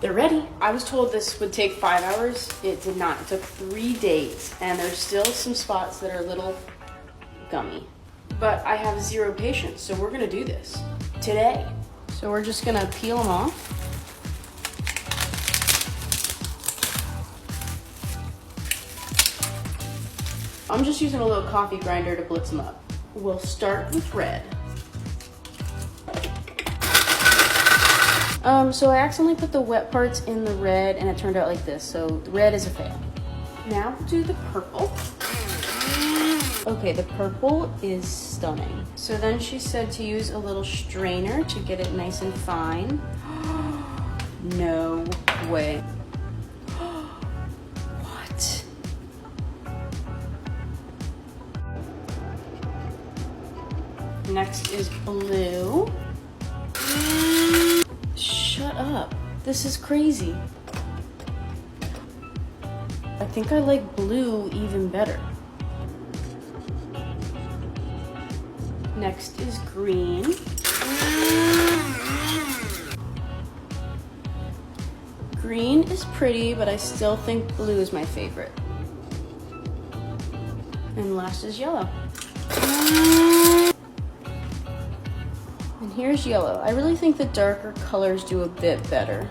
They're ready. I was told this would take 5 hours. It did not. It took 3 days, and there's still some spots that are a little gummy. But I have zero patience, so we're gonna do this today. So we're just gonna peel them off. I'm just using a little coffee grinder to blitz them up. We'll start with red. So I accidentally put the wet parts in the red and it turned out like this, so the red is a fail. Now we'll do the purple. Okay, the purple is stunning. So then she said to use a little strainer to get it nice and fine. No way. What? Next is blue. Shut up. This is crazy. I think I like blue even better. Next is green. Green is pretty, but I still think blue is my favorite. And last is yellow. And here's yellow. I really think the darker colors do a bit better.